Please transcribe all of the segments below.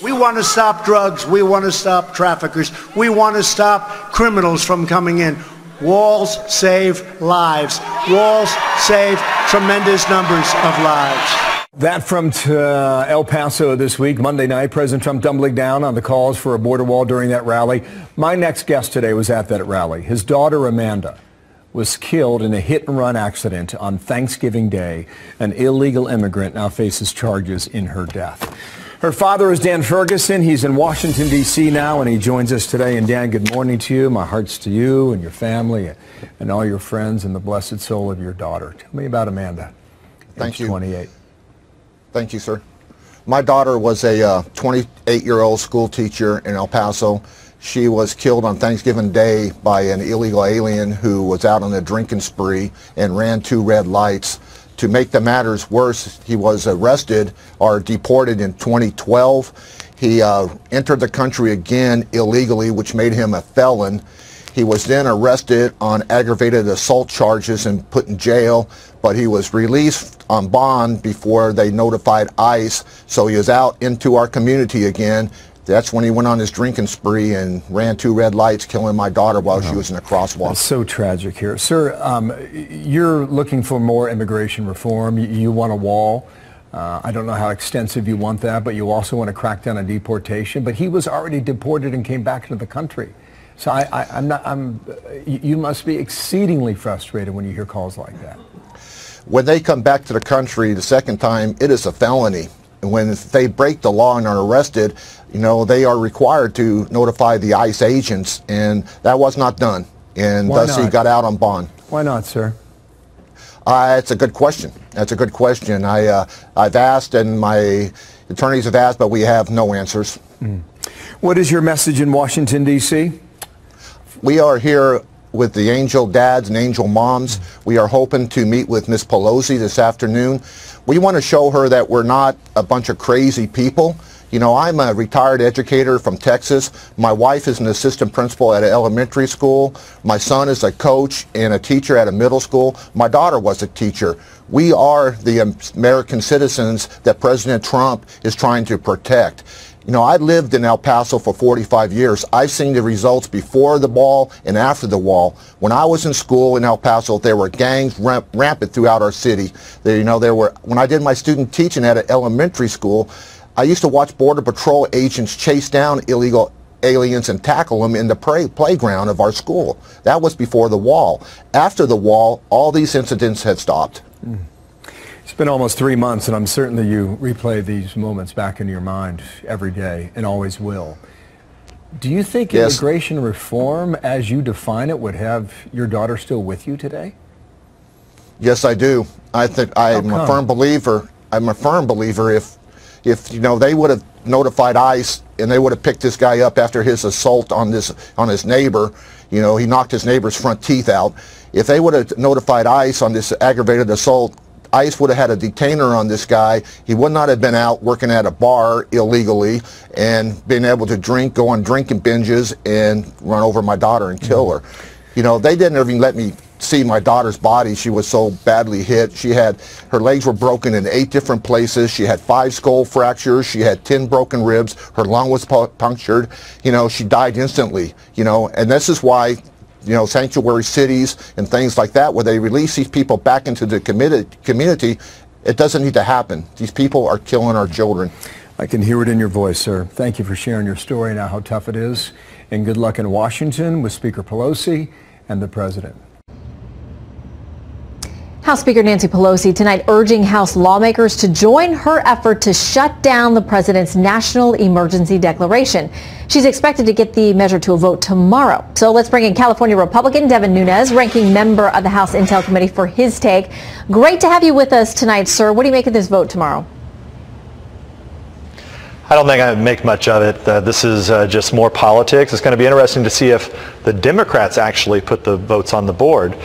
We want to stop drugs. We want to stop traffickers. We want to stop criminals from coming in. Walls save lives. Walls save tremendous numbers of lives. That from El Paso this week. Monday night, President Trump doubling down on the calls for a border wall during that rally. My next guest today was at that rally. His daughter, Amanda, was killed in a hit-and-run accident on Thanksgiving Day. An illegal immigrant now faces charges in her death. Her father is Dan Ferguson. He's in Washington, D.C. now, and he joins us today. And Dan, good morning to you. My heart's to you and your family and all your friends and the blessed soul of your daughter. Tell me about Amanda. Thank you. 28. Thank you, sir. My daughter was a 28-year-old school teacher in El Paso. She was killed on Thanksgiving Day by an illegal alien who was out on a drinking spree and ran 2 red lights. To make the matters worse, he was arrested or deported in 2012. He entered the country again illegally, which made him a felon. He was then arrested on aggravated assault charges and put in jail, but he was released on bond before they notified ICE, so he was out into our community again. That's when he went on his drinking spree and ran 2 red lights, killing my daughter while she was in a crosswalk. That's so tragic here. Sir, you're looking for more immigration reform. You want a wall. I don't know how extensive you want that, but you also want to crack down on deportation. But he was already deported and came back into the country. So you must be exceedingly frustrated when you hear calls like that. When they come back to the country the second time, it is a felony. And when they break the law and are arrested, you know, they are required to notify the ICE agents, and that was not done. And thus he got out on bond. Why not, sir? It's a good question. That's a good question. I've asked, and my attorneys have asked, but we have no answers. What is your message in Washington, D.C.? We are here with the angel dads and angel moms. We are hoping to meet with Miss Pelosi this afternoon. We want to show her that we're not a bunch of crazy people. You know, I'm a retired educator from Texas. My wife is an assistant principal at an elementary school. My son is a coach and a teacher at a middle school. My daughter was a teacher. We are the American citizens that President Trump is trying to protect. You know, I lived in El Paso for 45 years. I've seen the results before the wall and after the wall. When I was in school in El Paso, there were gangs rampant throughout our city. When I did my student teaching at an elementary school, I used to watch Border Patrol agents chase down illegal aliens and tackle them in the playground of our school. That was before the wall. After the wall, all these incidents had stopped. It's been almost 3 months, and I'm certain that you replay these moments back in your mind every day and always will. Do you think immigration reform, as you define it, would have your daughter still with you today? Yes, I do. I think I'm a firm believer. I'm a firm believer if you know, they would have notified ICE and they would have picked this guy up after his assault on his neighbor. You know, he knocked his neighbor's front teeth out. If they would have notified ICE on this aggravated assault, ICE would have had a detainer on this guy. He would not have been out working at a bar illegally and been able to go on drinking binges and run over my daughter and kill her. You know, they didn't even let me see my daughter's body. She was so badly hit. Her legs were broken in 8 different places. She had 5 skull fractures. She had 10 broken ribs. Her lung was punctured. You know, she died instantly. You know, and this is why, you know, sanctuary cities and things like that, where they release these people back into the community, it doesn't need to happen. These people are killing our children. I can hear it in your voice, sir. Thank you for sharing your story and how tough it is. And good luck in Washington with Speaker Pelosi and the President. House Speaker Nancy Pelosi tonight urging House lawmakers to join her effort to shut down the president's national emergency declaration. She's expected to get the measure to a vote tomorrow. So let's bring in California Republican Devin Nunes, ranking member of the House Intel Committee, for his take. Great to have you with us tonight, sir. What do you make of this vote tomorrow? I don't think I make much of it. This is just more politics. It's going to be interesting to see if the Democrats actually put the votes on the board.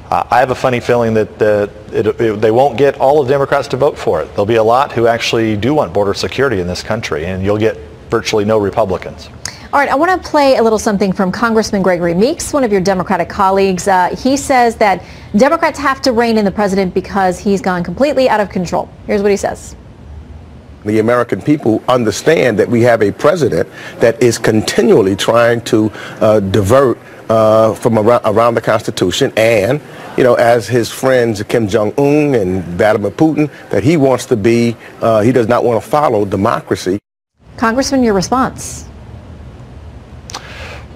I have a funny feeling that they won't get all of the Democrats to vote for it. There'll be a lot who actually do want border security in this country, and you'll get virtually no Republicans. All right, I want to play a little something from Congressman Gregory Meeks, one of your Democratic colleagues. He says that Democrats have to rein in the president because he's gone completely out of control. Here's what he says. the American people understand that we have a president that is continually trying to divert from around the Constitution, and, you know, as his friends Kim Jong-un and Vladimir Putin, that he wants to be, he does not want to follow democracy. Congressman, your response?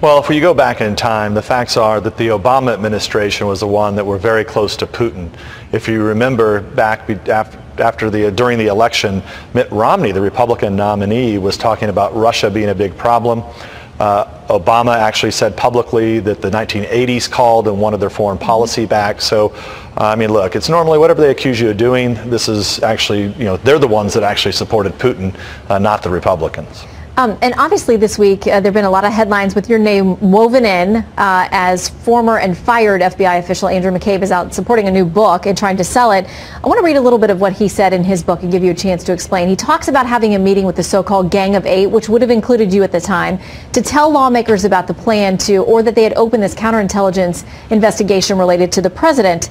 Well, if you go back in time, the facts are that the Obama administration was the one that were very close to Putin. If you remember back during the election, Mitt Romney, the Republican nominee, was talking about Russia being a big problem. Obama actually said publicly that the 1980s called and wanted their foreign policy back. So, I mean, look, it's normally whatever they accuse you of doing. This is actually, you know, they're the ones that actually supported Putin, not the Republicans. And obviously this week, there have been a lot of headlines with your name woven in as former and fired FBI official Andrew McCabe is out supporting a new book and trying to sell it. I want to read a little bit of what he said in his book and give you a chance to explain. He talks about having a meeting with the so-called Gang of Eight, which would have included you at the time, to tell lawmakers about the plan to, or that they had opened this counterintelligence investigation related to the president.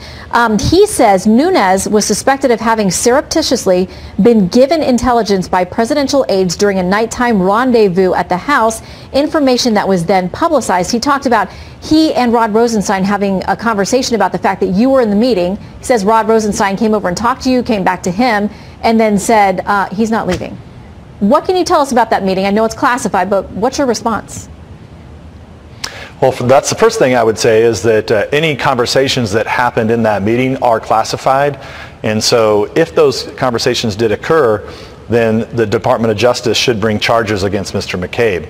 He says Nunes was suspected of having surreptitiously been given intelligence by presidential aides during a nighttime rendezvous at the House, information that was then publicized. He talked about he and Rod Rosenstein having a conversation about the fact that you were in the meeting. He says Rod Rosenstein came over and talked to you, came back to him, and then said he's not leaving. What can you tell us about that meeting? I know it's classified, but what's your response? Well, that's the first thing I would say, is that any conversations that happened in that meeting are classified. And so if those conversations did occur, then the Department of Justice should bring charges against Mr. McCabe.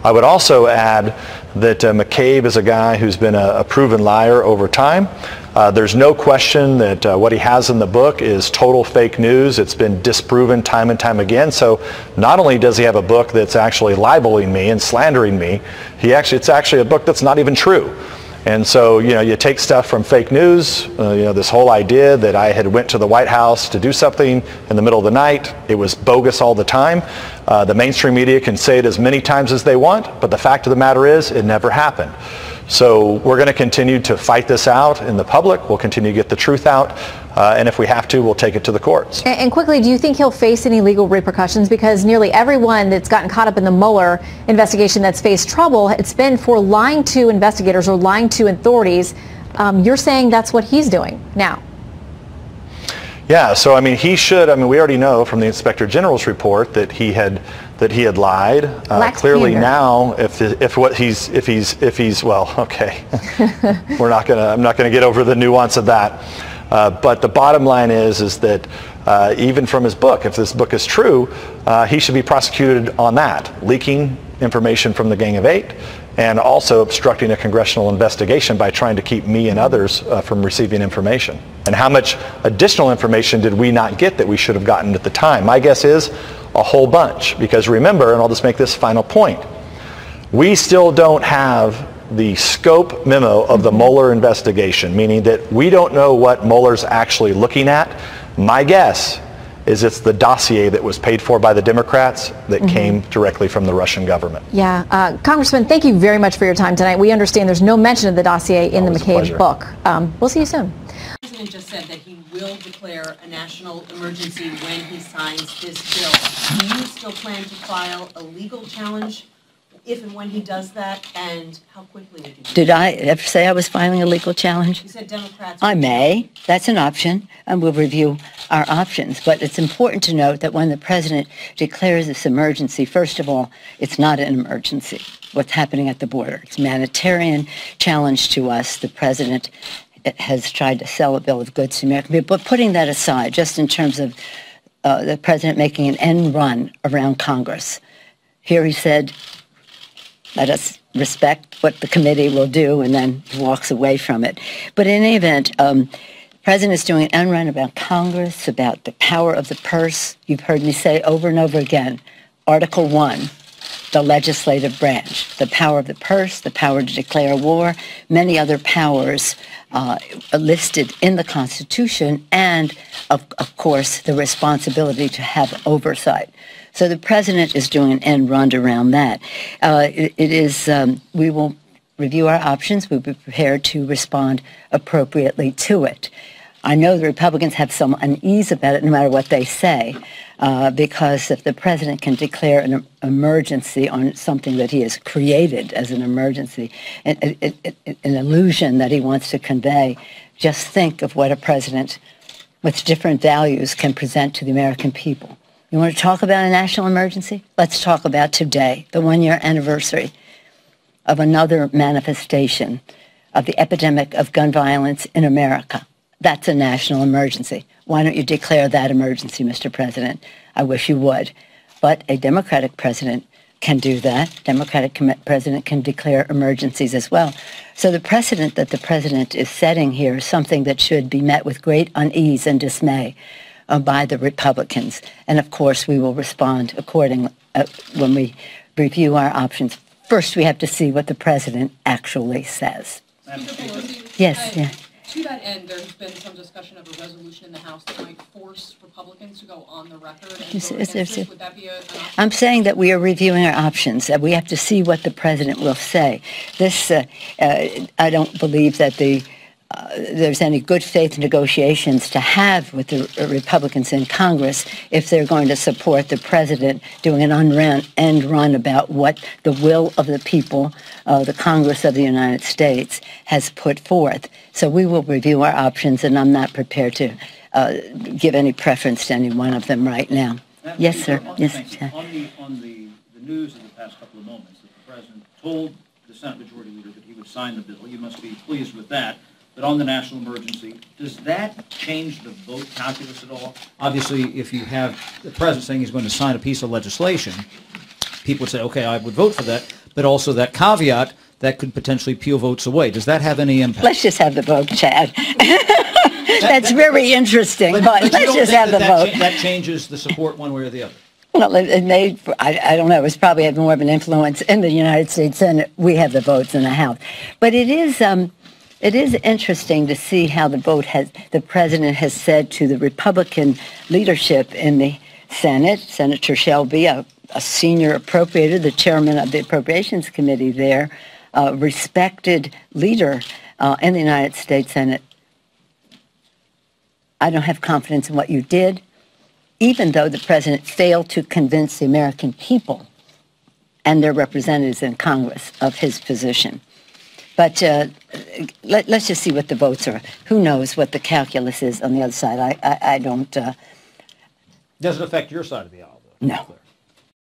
I would also add that McCabe is a guy who's been a proven liar over time. There's no question that what he has in the book is total fake news. It's been disproven time and time again. So not only does he have a book that's actually libeling me and slandering me, it's actually a book that's not even true. And so, you know, you take stuff from fake news, you know, this whole idea that I had went to the White House to do something in the middle of the night. It was bogus all the time. The mainstream media can say it as many times as they want, but the fact of the matter is it never happened. So we're going to continue to fight this out in the public. We'll continue to get the truth out. And if we have to, we'll take it to the courts. And quickly, do you think he'll face any legal repercussions? Because nearly everyone that's gotten caught up in the Mueller investigation that's faced trouble, it's been for lying to investigators or lying to authorities. You're saying that's what he's doing now. Yeah, so I mean, he should. I mean, we already know from the Inspector General's report that he had lied. Clearly candor. Now, if he's well, okay, I'm not gonna get over the nuance of that. But the bottom line is that even from his book, if this book is true, he should be prosecuted on that, leaking information from the Gang of Eight, and also obstructing a congressional investigation by trying to keep me and others from receiving information. And how much additional information did we not get that we should have gotten at the time? My guess is a whole bunch, because remember, and I'll just make this final point, we still don't have the scope memo of the Mueller investigation, meaning that we don't know what Mueller's actually looking at. My guess is it's the dossier that was paid for by the Democrats that came directly from the Russian government. Yeah. Congressman, thank you very much for your time tonight. We understand there's no mention of the dossier in the McCabe book. We'll see you soon. The president just said that he will declare a national emergency when he signs this bill. Do you still plan to file a legal challenge if and when he does that, and how quickly would you do that? Did I ever say I was filing a legal challenge? You said Democrats... I may. That's an option, and we'll review our options. But it's important to note that when the president declares this emergency, first of all, it's not an emergency, what's happening at the border. It's a humanitarian challenge to us. The president has tried to sell a bill of goods to American people. But putting that aside, just in terms of the president making an end run around Congress, here he said, let us respect what the committee will do, and then walks away from it. But in any event, the president is doing an end run about Congress, about the power of the purse. You've heard me say over and over again, Article 1, the legislative branch, the power of the purse, the power to declare war, many other powers listed in the Constitution, and, of course, the responsibility to have oversight. So the president is doing an end run around that. We will review our options. We'll be prepared to respond appropriately to it. I know the Republicans have some unease about it no matter what they say, because if the president can declare an emergency on something that he has created as an emergency, an illusion that he wants to convey, just think of what a president with different values can present to the American people. You want to talk about a national emergency? Let's talk about today, the one-year anniversary of another manifestation of the epidemic of gun violence in America. That's a national emergency. Why don't you declare that emergency, Mr. President? I wish you would. But a Democratic president can do that. Democratic president can declare emergencies as well. So the precedent that the president is setting here is something that should be met with great unease and dismay by the Republicans. And of course, we will respond accordingly when we review our options. First, we have to see what the president actually says. Yes, yeah. To that end, there's been some discussion of a resolution in the House that might force Republicans to go on the record and vote against this. Would that be an option? I'm saying that we are reviewing our options. We have to see what the president will say. This, I don't believe that there's any good faith negotiations to have with the Republicans in Congress if they're going to support the president doing an end run about what the will of the people, the Congress of the United States, has put forth. So we will review our options, and I'm not prepared to give any preference to any one of them right now. Yes, sir. Yes, sir. On the news of the past couple of moments that the president told the Senate Majority Leader that he would sign the bill, you must be pleased with that. But on the national emergency, does that change the vote calculus at all? Obviously, if you have the president saying he's going to sign a piece of legislation, people would say, okay, I would vote for that, but also that caveat that could potentially peel votes away. Does that have any impact? Let's just have the vote, Chad. That's very interesting, but let's just have the vote. That changes the support one way or the other. Well, it may, I don't know, it's probably had more of an influence in the United States Senate. We have the votes in the House. But it is interesting to see how the president has said to the Republican leadership in the Senate, Senator Shelby, a senior appropriator, the chairman of the Appropriations Committee there, respected leader in the United States Senate. I don't have confidence in what you did, even though the president failed to convince the American people and their representatives in Congress of his position. But let's just see what the votes are. Who knows what the calculus is on the other side? I don't... Doesn't affect your side of the aisle, though. No.